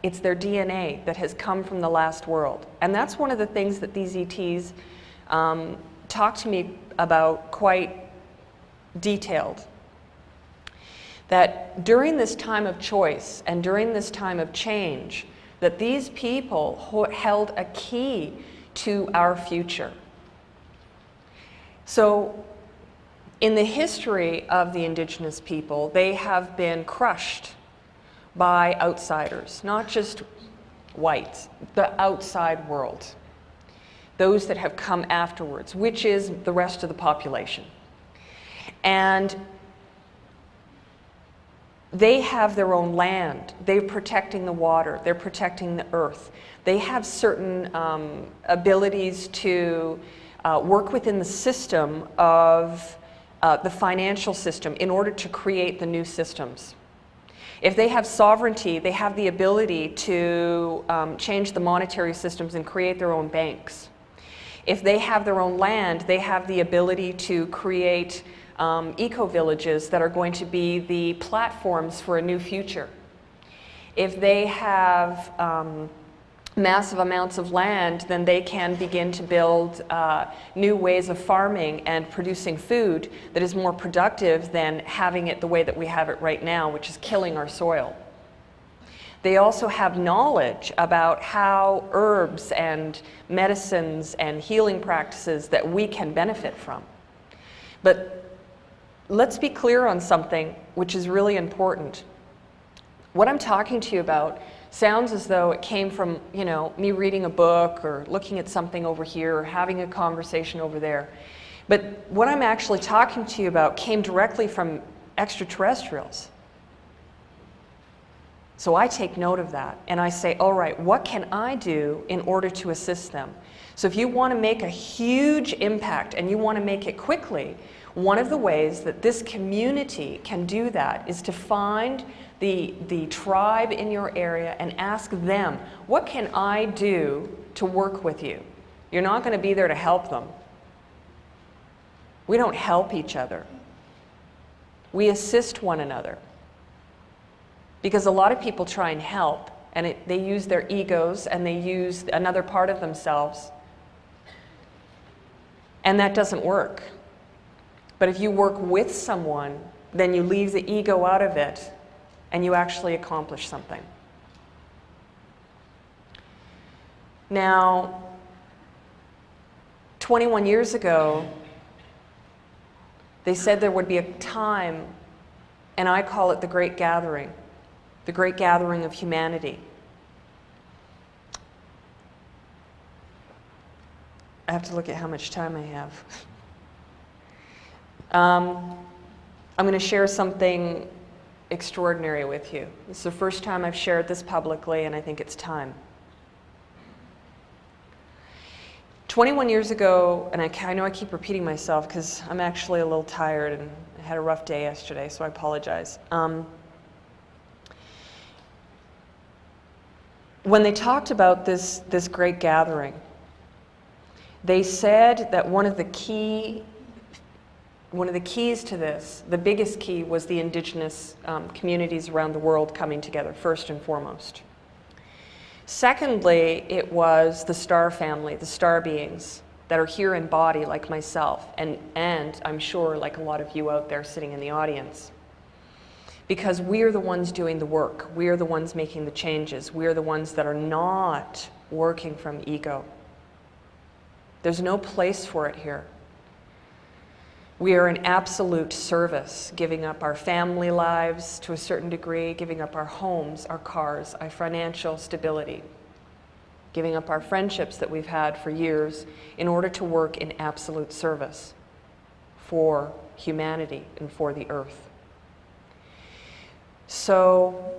It's their DNA that has come from the last world. And that's one of the things that these ETs talk to me about quite detailed. That during this time of choice and during this time of change, that these people held a key to our future. So in the history of the Indigenous people, they have been crushed by outsiders, not just whites, the outside world, those that have come afterwards, which is the rest of the population. And they have their own land. They're protecting the water. They're protecting the earth. They have certain abilities to work within the system of the financial system in order to create the new systems. If they have sovereignty, they have the ability to change the monetary systems and create their own banks. If they have their own land, they have the ability to create eco-villages that are going to be the platforms for a new future. If they have massive amounts of land, then they can begin to build new ways of farming and producing food that is more productive than having it the way that we have it right now, which is killing our soil. They also have knowledge about how herbs and medicines and healing practices that we can benefit from. But let's be clear on something which is really important. What I'm talking to you about sounds as though it came from, you know, me reading a book or looking at something over here or having a conversation over there. But what I'm actually talking to you about came directly from extraterrestrials. So I take note of that and I say, all right, what can I do in order to assist them? So if you want to make a huge impact and you want to make it quickly, one of the ways that this community can do that is to find the tribe in your area and ask them, what can I do to work with you? You're not going to be there to help them. We don't help each other. We assist one another. Because a lot of people try and help, and they use their egos and they use another part of themselves. And that doesn't work. But if you work with someone, then you leave the ego out of it and you actually accomplish something. Now, 21 years ago, they said there would be a time, and I call it the Great Gathering of humanity. I have to look at how much time I have. I'm going to share something extraordinary with you. This is the first time I've shared this publicly, and I think it's time. 21 years ago, and I know I keep repeating myself because I'm actually a little tired and I had a rough day yesterday, so I apologize. When they talked about this great gathering, they said that one of the keys to this, the biggest key, was the indigenous communities around the world coming together, first and foremost. Secondly, it was the star family, the star beings that are here in body like myself, and I'm sure like a lot of you out there sitting in the audience. Because we are the ones doing the work. We are the ones making the changes. We are the ones that are not working from ego. There's no place for it here. We are in absolute service, giving up our family lives to a certain degree, giving up our homes, our cars, our financial stability, giving up our friendships that we've had for years in order to work in absolute service for humanity and for the earth. So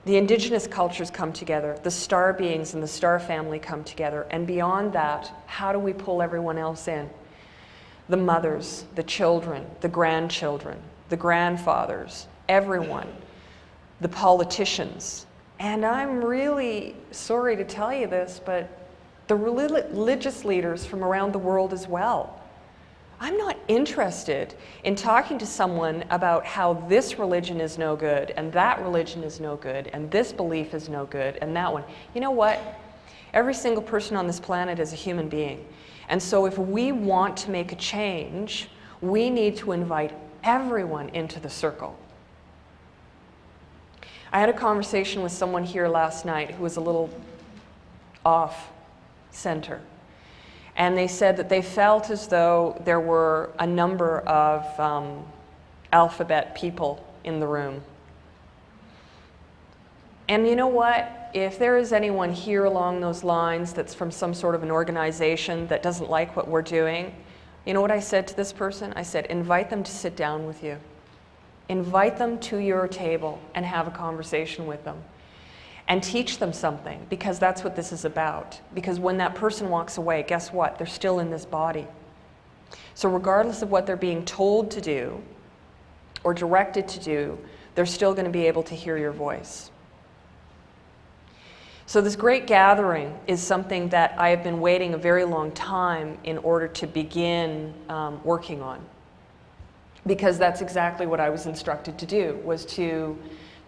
the indigenous cultures come together, the star beings and the star family come together, and beyond that, how do we pull everyone else in? The mothers, the children, the grandchildren, the grandfathers, everyone, the politicians. And I'm really sorry to tell you this, but the religious leaders from around the world as well. I'm not interested in talking to someone about how this religion is no good, and that religion is no good, and this belief is no good, and that one. You know what? Every single person on this planet is a human being. And so if we want to make a change, we need to invite everyone into the circle. I had a conversation with someone here last night who was a little off center. And they said that they felt as though there were a number of alphabet people in the room. And you know what? If there is anyone here along those lines that's from some sort of an organization that doesn't like what we're doing, you know what I said to this person? I said, invite them to sit down with you. Invite them to your table and have a conversation with them. And teach them something, because that's what this is about. Because when that person walks away, guess what? They're still in this body. So regardless of what they're being told to do or directed to do, they're still going to be able to hear your voice. So this great gathering is something that I have been waiting a very long time in order to begin working on. Because that's exactly what I was instructed to do, was to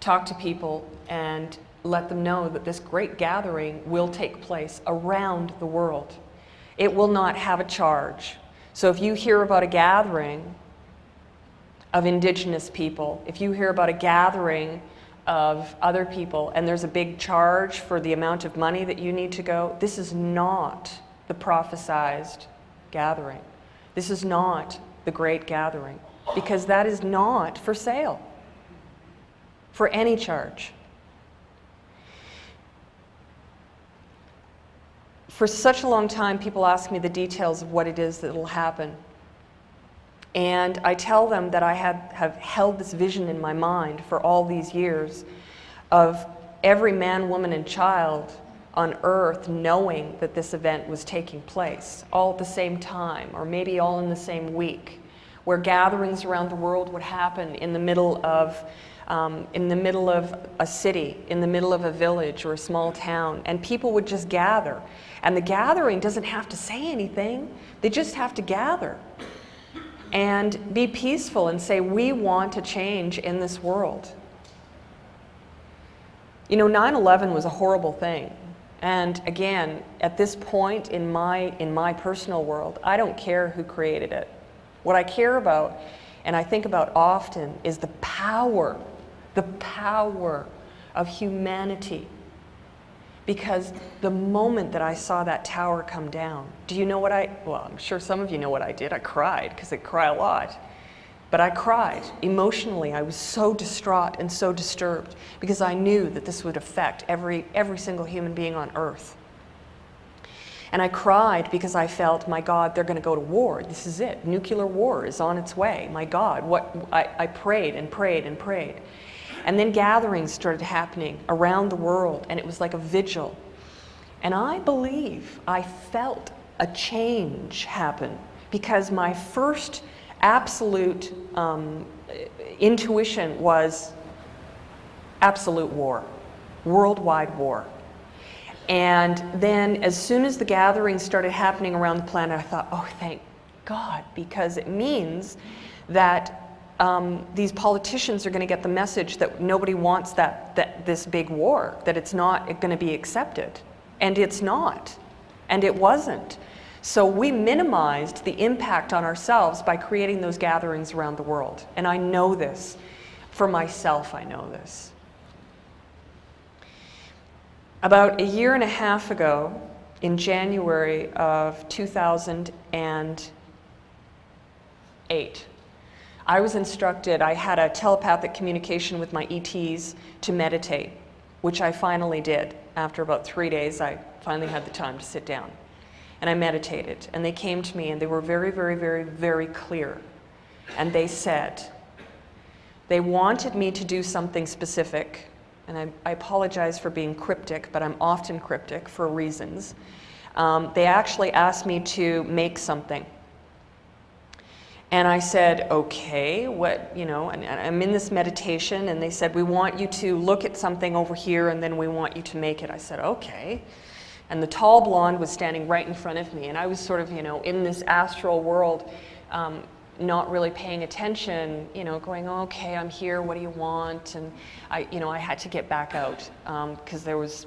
talk to people and let them know that this great gathering will take place around the world. It will not have a charge. So if you hear about a gathering of Indigenous people, if you hear about a gathering of other people and there's a big charge for the amount of money that you need to go, this is not the prophesized gathering. This is not the great gathering, because that is not for sale for any charge. For such a long time, people ask me the details of what it is that will happen. And I tell them that I have held this vision in my mind for all these years of every man, woman, and child on earth knowing that this event was taking place, all at the same time, or maybe all in the same week, where gatherings around the world would happen in the middle of a city, in the middle of a village or a small town, and people would just gather. And the gathering doesn't have to say anything. They just have to gather and be peaceful and say, we want a change in this world. You know, 9/11 was a horrible thing. And again, at this point in my personal world, I don't care who created it. What I care about, and I think about often, is the power of humanity. Because the moment that I saw that tower come down, do you know what well, I'm sure some of you know what I did. I cried, because I cry a lot. But I cried emotionally. I was so distraught and so disturbed, because I knew that this would affect every single human being on earth. And I cried because I felt, my God, they're going to go to war. This is it. Nuclear war is on its way. My God, I prayed and prayed and prayed. And then gatherings started happening around the world, and it was like a vigil. And I believe I felt a change happen, because my first absolute intuition was absolute war, worldwide war. And then as soon as the gatherings started happening around the planet, I thought, oh, thank God, because it means that these politicians are going to get the message that nobody wants this big war, that it's not going to be accepted. And it's not. And it wasn't. So we minimized the impact on ourselves by creating those gatherings around the world. And I know this. For myself, I know this. About a year and a half ago, in January of 2008, I was instructed, I had a telepathic communication with my ETs to meditate, which I finally did. After about 3 days, I finally had the time to sit down. And I meditated, and they came to me, and they were very, very, very, very clear. And they said, they wanted me to do something specific, and I apologize for being cryptic, but I'm often cryptic for reasons. They actually asked me to make something. And I said, okay, what, and I'm in this meditation, and they said, we want you to look at something over here, and then we want you to make it. I said, okay. And the tall blonde was standing right in front of me, and I was sort of, in this astral world, not really paying attention, you know, going, oh, okay, I'm here, what do you want? And I had to get back out because there was